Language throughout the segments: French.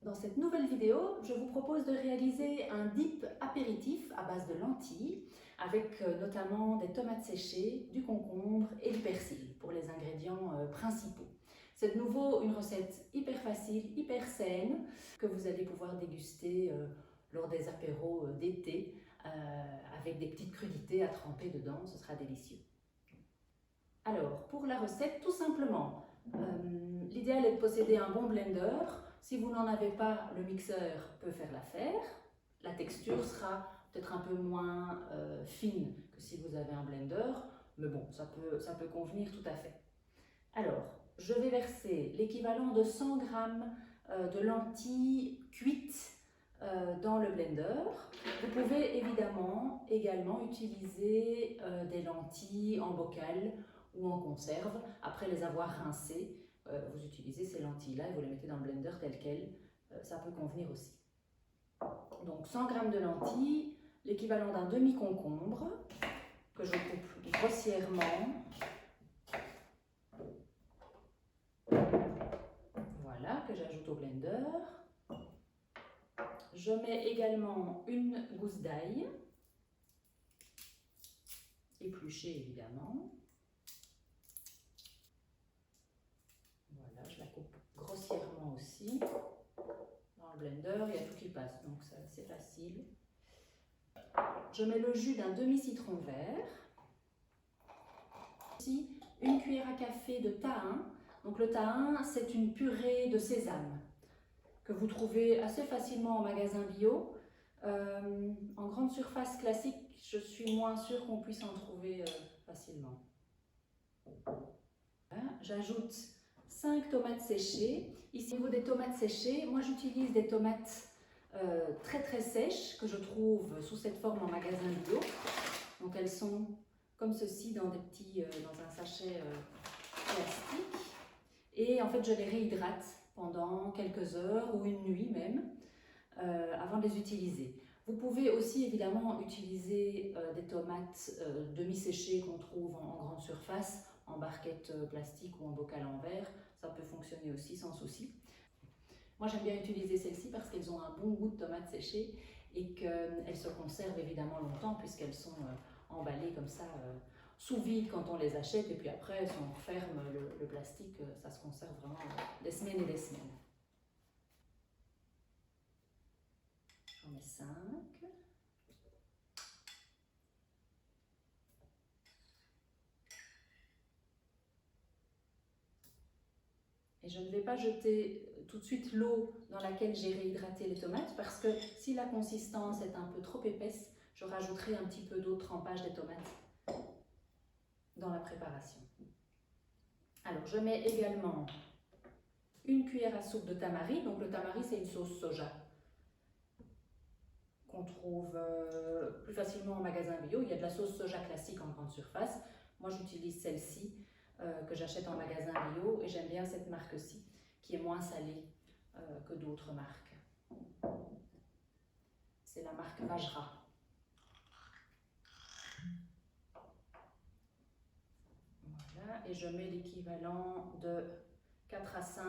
Dans cette nouvelle vidéo, je vous propose de réaliser un dip apéritif à base de lentilles avec notamment des tomates séchées, du concombre et du persil pour les ingrédients principaux. C'est de nouveau une recette hyper facile, hyper saine que vous allez pouvoir déguster lors des apéros d'été avec des petites crudités à tremper dedans, ce sera délicieux. Alors, pour la recette, tout simplement, l'idéal est de posséder un bon blender. Si vous n'en avez pas, le mixeur peut faire l'affaire. La texture sera peut-être un peu moins fine que si vous avez un blender, mais bon, ça peut convenir tout à fait. Alors, je vais verser l'équivalent de 100 g de lentilles cuites dans le blender. Vous pouvez évidemment également utiliser des lentilles en bocal ou en conserve. Après les avoir rincées, vous utilisez ces lentilles-là et vous les mettez dans le blender tel quel. Ça peut convenir aussi. Donc 100 g de lentilles, l'équivalent d'un demi-concombre que je coupe grossièrement. Voilà, que j'ajoute au blender. Je mets également une gousse d'ail, épluchée évidemment. Voilà, je la coupe grossièrement aussi. Dans le blender, il y a tout qui passe, donc c'est facile. Je mets le jus d'un demi-citron vert. Ici, une cuillère à café de tahin. Donc le tahin, c'est une purée de sésame que vous trouvez assez facilement en magasin bio. En grande surface classique, je suis moins sûre qu'on puisse en trouver facilement. Voilà. J'ajoute 5 tomates séchées. Ici, au niveau des tomates séchées, moi j'utilise des tomates très sèches que je trouve sous cette forme en magasin bio. Donc elles sont comme ceci dans un sachet plastique. Et en fait, je les réhydrate pendant quelques heures ou une nuit même avant de les utiliser. Vous pouvez aussi évidemment utiliser des tomates demi-séchées qu'on trouve en grande surface, en barquette plastique ou en bocal en verre. Ça peut fonctionner aussi sans souci. Moi j'aime bien utiliser celles-ci parce qu'elles ont un bon goût de tomates séchées et qu'elles se conservent évidemment longtemps puisqu'elles sont emballées comme ça sous vide quand on les achète, et puis après si on referme le plastique, ça se conserve vraiment des semaines et des semaines. J'en mets 5. Et je ne vais pas jeter tout de suite l'eau dans laquelle j'ai réhydraté les tomates parce que si la consistance est un peu trop épaisse, je rajouterai un petit peu d'eau de trempage des tomates dans la préparation. Alors je mets également une cuillère à soupe de tamari. Donc le tamari, c'est une sauce soja qu'on trouve plus facilement en magasin bio. Il y a de la sauce soja classique en grande surface. Moi j'utilise celle-ci que j'achète en magasin bio et j'aime bien cette marque-ci qui est moins salée que d'autres marques. C'est la marque Vajra. Voilà, et je mets l'équivalent de 4 à 5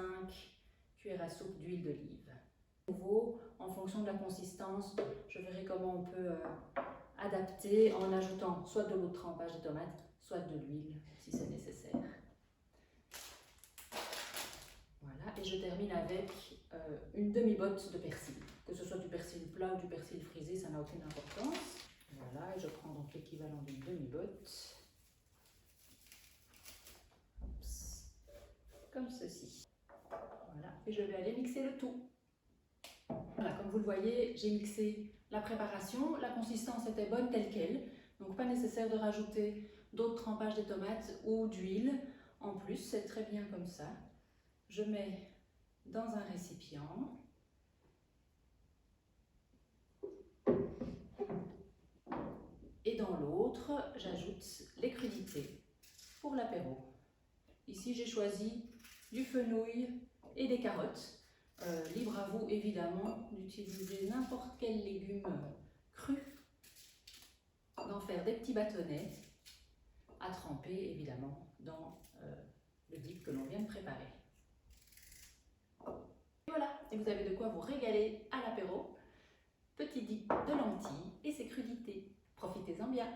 cuillères à soupe d'huile d'olive. De nouveau, en fonction de la consistance, je verrai comment on peut adapter en ajoutant soit de l'eau de trempage des tomates, soit de l'huile si c'est nécessaire. Voilà, et je termine avec une demi-botte de persil. Que ce soit du persil plat ou du persil frisé, ça n'a aucune importance. Voilà, et je prends donc l'équivalent d'une demi-botte. Comme ceci. Voilà, et je vais aller mixer le tout. Voilà, comme vous le voyez, j'ai mixé la préparation. La consistance était bonne telle qu'elle, donc pas nécessaire de rajouter d'autres trempages des tomates ou d'huile. En plus, c'est très bien comme ça. Je mets dans un récipient. Et dans l'autre, j'ajoute les crudités pour l'apéro. Ici, j'ai choisi du fenouil et des carottes. Libre à vous, évidemment, d'utiliser n'importe quel légume cru, d'en faire des petits bâtonnets à tremper, évidemment, dans le dip que l'on vient de préparer. Et voilà, et vous avez de quoi vous régaler à l'apéro. Petit dip de lentilles et ses crudités. Profitez-en bien.